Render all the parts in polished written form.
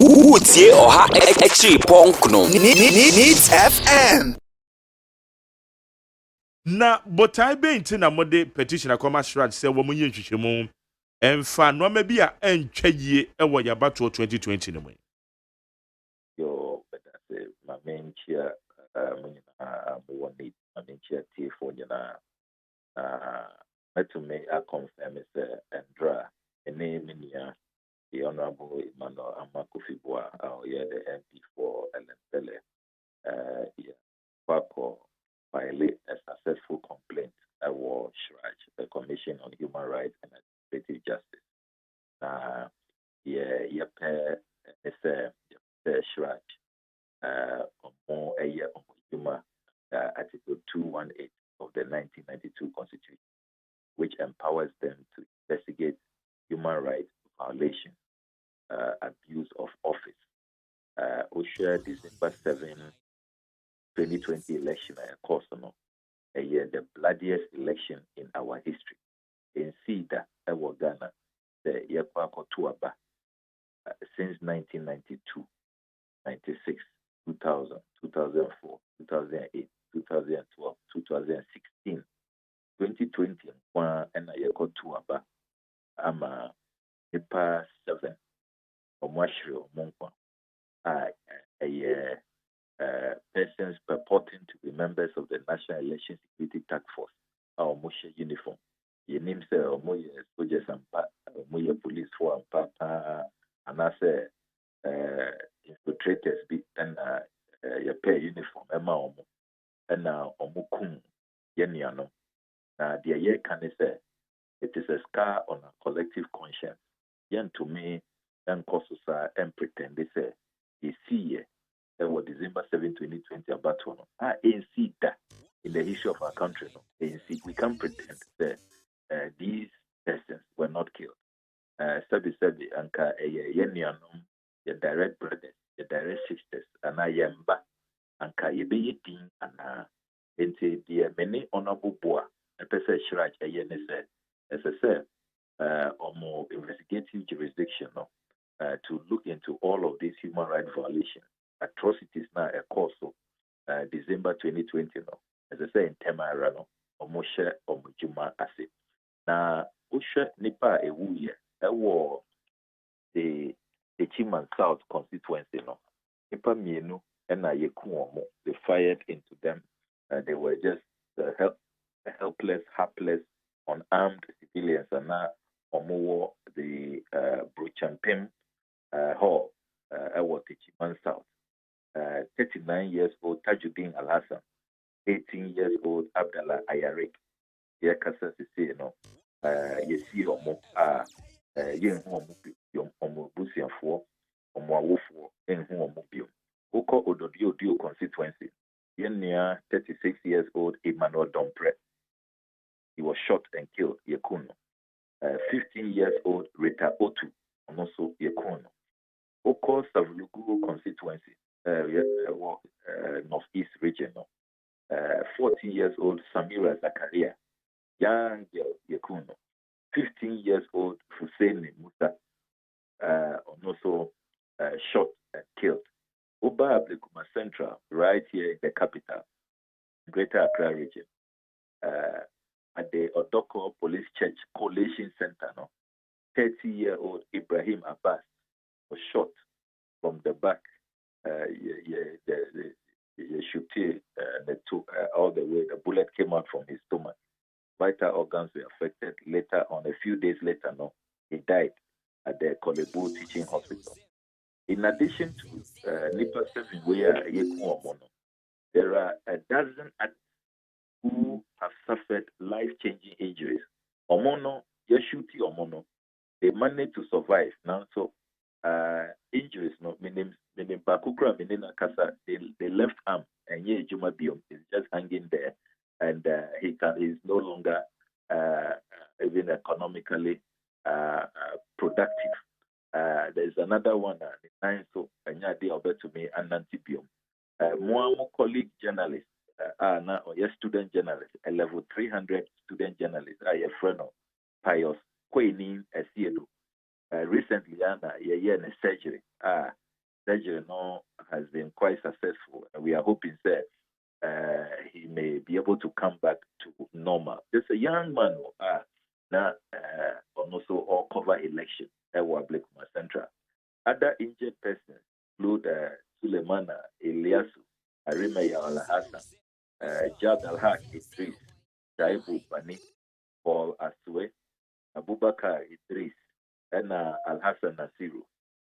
Utie oha echi ponkno. Needs FM. Na botai be nti na mode petition akoma shrad se wo munye nhwehwemu emfa no ma bi a entwa yie ewo yabato 2020 no mu. Yo, but that's my main chair. One need my main chair tea for you to me, I confirm is Andra, a name in here, the Honorable Emmanuel Amakufibwa, the MP for Elentele. Pako filed a successful complaint was the Commission on Human Rights and Administrative Justice. Shraj more a year of human Article 218 of the 1992 Constitution, which empowers them to investigate human rights violations, abuse of office. OSHA December 7, 2020 election, a year the bloodiest election in our history. In Sida, Ghana, the Yakwako Tuaba, since 1992, 96, 2000, 2004, 2008, 2012, 2016, 2020, and I got Tuaba. I'm a Nipa 7 or Mashro Monkwa. Persons purporting to be members of the National Election Security Task Force, our Moshe uniform. Your name say Moya soldiers and Moya police for and papa, and I say infiltrators be and your pay uniform, Emma and now Omukum Yeniano. Now, the year can say it is a scar on a collective conscience. Yen to me, and Kosusa and pretend they say, you see, that was December 7, 2020 about one. I ain't see that in the history of our country. No, we can't pretend that these persons were not killed. Sabi Anka Yenianum, your direct brothers, your direct sisters, and I am back. Anka Yebe Yedin and into the many honorable boa, a person Shraj Ayenese, as I said, or more investigative jurisdiction to look into all of these human rights violations, atrocities now a course of December 2020 as I say in Temara or Moshe or Mujuma Asset. Now Usha Nipa Ewuye, that was the Chiman South constituency Nipa Mienu and Ayekuomo, they fired into them. They were just helpless, hapless, unarmed civilians, and now Omo the Bruchampim Hall, Chiman South. 39 years old Tajuddin Al Hassan, 18 years old Abdallah Ayarik. Here, Kasa say, you see, yen homo busian for, Omo and homobium. Oko Ododio constituency. Yen near 36 years old Emmanuel Dompre. He was shot and killed, Yekuno. 15 years old Rita Otu, and also Yekuno. Oko Savlugu constituency. Northeast region. 14 years old Samira Zakaria, young girl Yekuno. 15 years old Hussein Musa, also shot and killed. Oba Ablakwa Central, right here in the capital, Greater Accra region, at the Odoko Police Church Collation Center. 30-year-old Ibrahim Abbas was shot from the back. You shoot all the way. The bullet came out from his stomach. Vital organs were affected. Later on, a few days later, he died at the Kolebu Teaching Hospital. In addition to Nipa 7, where there are a dozen who have suffered life-changing injuries. Omono, Yeshuti Omono, they managed to survive. Now, so injuries, meaning Bakukra, meaning Akasa, the left arm and Ye Juma Biom is just hanging there, and he's no longer even economically productive. There's another one, so Anyadi Obetumi and Nanti Biom. Moamo colleague journalist, now or student journalist, a level 300 student journalist, a friend of Pius Quenin Esiedu. Recently, Anna, a surgery. surgery has been quite successful. And we are hoping that he may be able to come back to normal. There's a young man now also all cover election at Ablakwa Central. Other injured persons include Sulemana Eliasu, Arimaya Al Hassan, Jad Al Haq Idris, Shaibu Bani, Paul Aswe, Abubakar Idris, and Al Hassan Nasiru.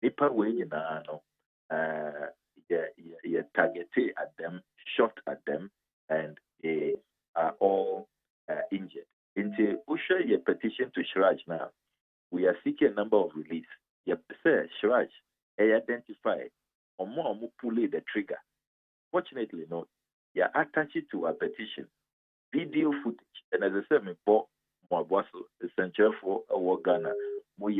Nipa wenye na ano, targeted at them, shot at them, and they are all injured. Into Usha, your petition to Shraj now, we are seeking a number of release. Your Shraj, identify or more pull the trigger. Fortunately, no, you are attached to a petition, video footage, and as I said, me bought more essential for our Ghana, more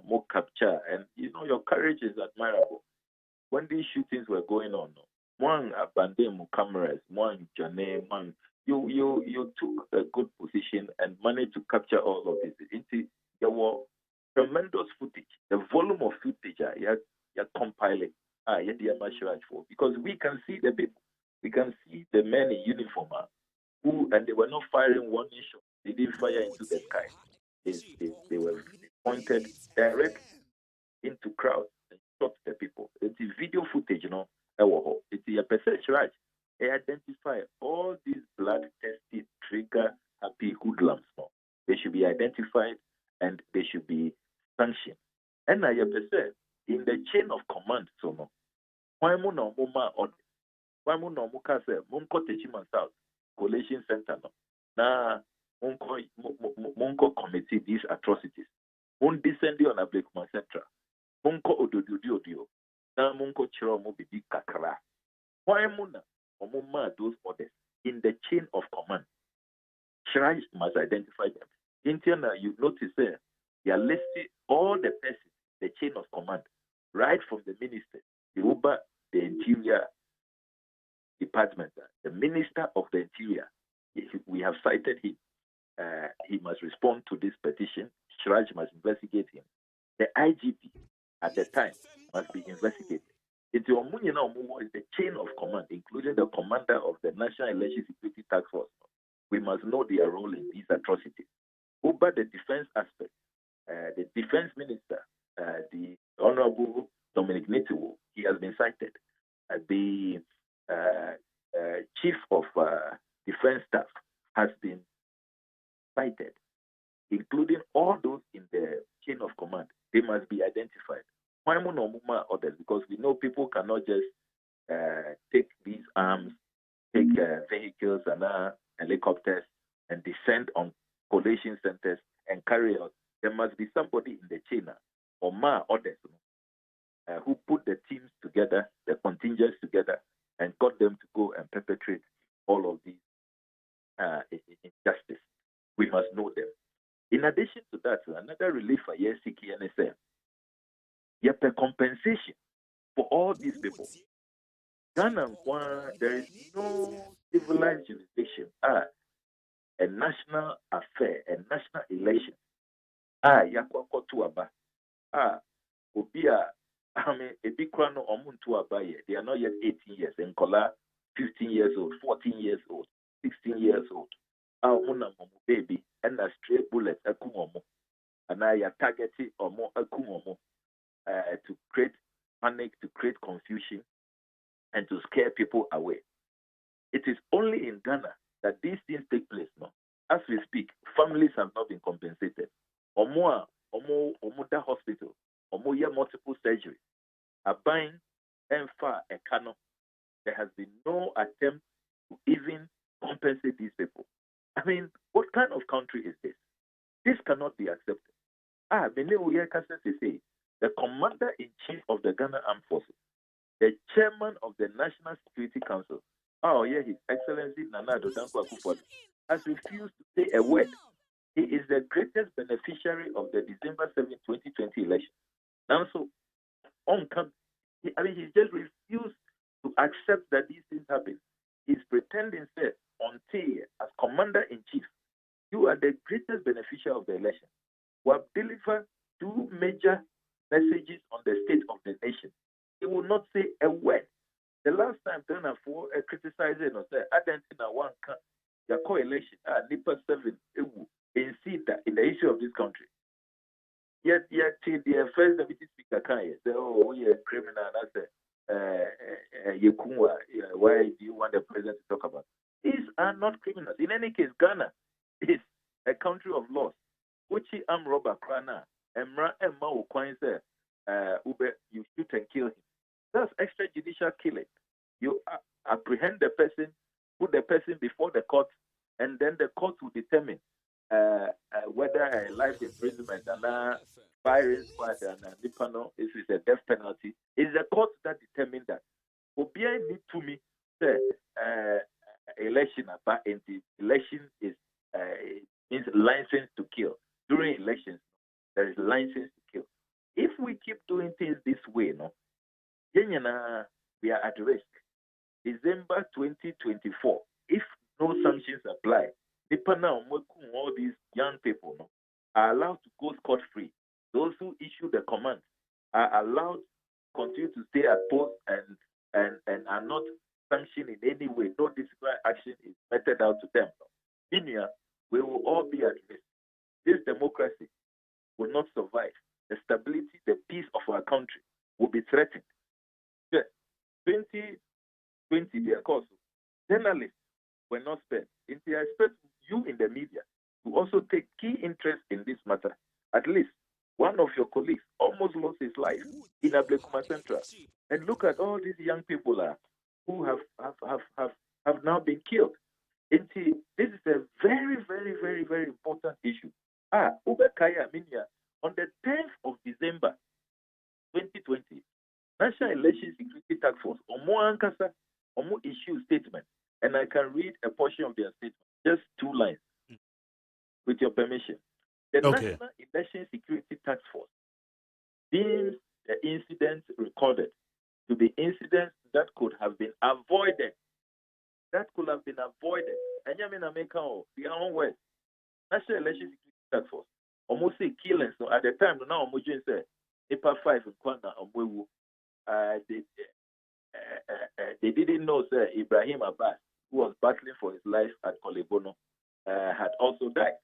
more capture, and your courage is admirable. When these shootings were going on, one abandoned cameras, one journey, one you took a good position and managed to capture all of this. There were tremendous footage. The volume of footage you're compiling, because we can see the people, we can see the men in uniform and they were not firing one shot. They didn't fire into the sky. They were pointed direct into crowds and shot the people. It's video footage, it's a percentage, right? They identify all these blood-tested, trigger-happy hoodlums. They should be identified and they should be sanctioned. And I said, in the chain of command, why mo no muma order? Why mo no muka say munko techiman south collation center na munko committee these atrocities. Mun descend on Ablakwa Central. Munko odio na munko chiro mo bibi kakra. Why muna omuma those orders in the chain of command? Shraj must identify them. Indiana, you notice there, they are listing all the persons, the chain of command, right from the minister, the Uber, the Interior Department, the Minister of the Interior. We have cited him. He must respond to this petition. Shraj must investigate him. The IGP at the time must be investigated. It's the chain of command, including the commander of the National Election Security Task Force. We must know their role in these atrocities. Over the defense aspect, the defense minister, the Honorable Dominic Nitiwo, he has been cited. The chief of defense staff has been cited, including all those in the chain of command. They must be identified. Why no others? Because we know people cannot just take these arms, take vehicles and helicopters and descend on collation centers and carry out. There must be somebody in the chain or others who put the teams together, the contingents together, and got them to go and perpetrate all of these injustice. We must know them. In addition to that, another relief for Yesiki NSM, a compensation for all these people. Ghana, there is no civilized jurisdiction, a national affair, a national election. Yakwako tuaba. Obia, Ebikrano Omuntu Abaye. They are not yet 18 years. And Kola, 15 years old, 14 years old, 16 years old. Muna momu baby, and a stray bullet, a kumomo. And I targeted omo a kumomo to create panic, to create confusion, and to scare people away. It is only in Ghana that these things take place now. As we speak, families have not been compensated. Omoda hospital, Omoya multiple surgery, Abain, Enfa, Ekano. There has been no attempt to even compensate these people. I mean, what kind of country is this? This cannot be accepted. Say, the commander-in-chief of the Ghana Armed Forces, the chairman of the National Security Council, His Excellency Nana Addo Akufo-Addo, has refused to say a word. He is the greatest beneficiary of the December 7, 2020 election. Now, so, he just refused to accept that these things happen. He's pretending that until, as commander-in-chief, you are the greatest beneficiary of the election. We have delivered two major messages on the state of the nation. He will not say a word. The last time Ghana for criticizing or say, I don't know one the coalition, Nipa 7, in the issue of this country. Yet, the first deputy speaker can say, oh, we are criminal. And I say, why do you want the president to talk about? These are not criminals. In any case, Ghana is a country of laws. Uchi am robber krana, emra emma ukwain say, you shoot and kill him. That's extrajudicial killing. You apprehend the person, put the person before the court, and then the court will determine whether a life imprisonment and firing squad and if it's a death penalty. It's the court that determines that. Obia need to me say election about the election is means license to kill. During elections, there is license to kill. If we keep doing things this way, we are at risk. December 2024, if no sanctions apply, all these young people are allowed to go scot-free. Those who issue the command are allowed to continue to stay at post and are not sanctioned in any way. No disciplinary action is meted out to them. Meanwhile, we will all be at risk. This democracy will not survive. The stability, the peace of our country will be threatened. 2020, of course, journalists were not spared. I expect you in the media to also take key interest in this matter. At least one of your colleagues almost lost his life in Ablakwa Central. And look at all these young people who have now been killed. This is a very, very, very, very important issue. Ubekaya Minya, on the 10th of December 2020, National Election Security Task Force, Omo issue statement, and I can read a portion of their statement, just 2 lines, with your permission. The National Election Security Task Force deems the incidents recorded to be incidents that could have been avoided. That could have been avoided. And you mean America or the own West. National Election Security Task Force. Almost say killings. So at the time, now Omo say Ipa 5 in Kwana Omwewu. They didn't know Sir Ibrahim Abbas, who was battling for his life at Kolebono, had also died.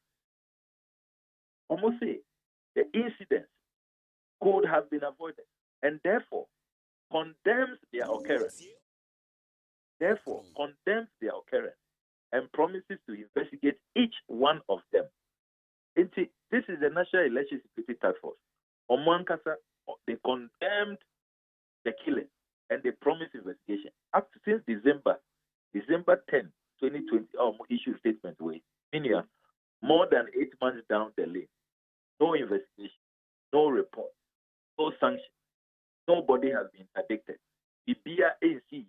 Almost say the incidents could have been avoided, and therefore condemns their occurrence. And promises to investigate each one of them. This is the National Election Security Task Force. Omankasa, they condemned the killing and they promised investigation. Up to since December 10, 2020, issue statement way. Meaning, more than 8 months down the lane. No investigation, no report, no sanction. Nobody has been addicted. The BRAC,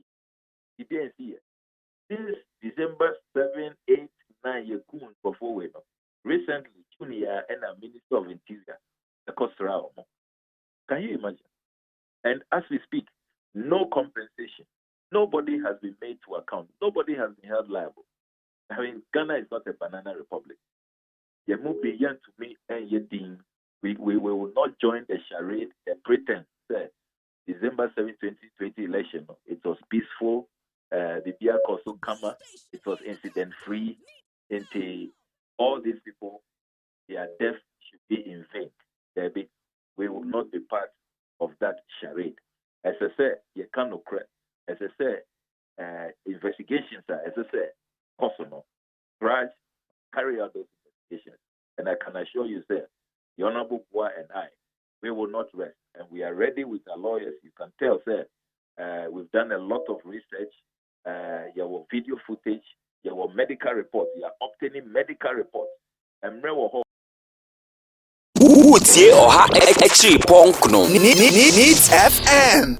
since December 7, 8, 9, before we know. Recently, Junior and a Minister of Interior, the Kostra. Can you imagine? And as we speak, no compensation. Nobody has been made to account. Nobody has been held liable. I mean, Ghana is not a banana republic. You move beyond to me and you ding. We will not join the charade, the pretense. December 7, 2020 election. It was peaceful. The beer also Kama. It was incident free. Into all these people, their death should be in vain. We will not be part of that charade. As I said, you cannot credit. As I said, investigations are, as I said, personal. Prez carry out those investigations. And I can assure you, sir, the Honorable Bois and I, we will not rest. And we are ready with our lawyers. You can tell, sir, we've done a lot of research. Your video footage, your medical reports. You are obtaining medical reports. And Utie Oha Echi Ponkno Needs FM.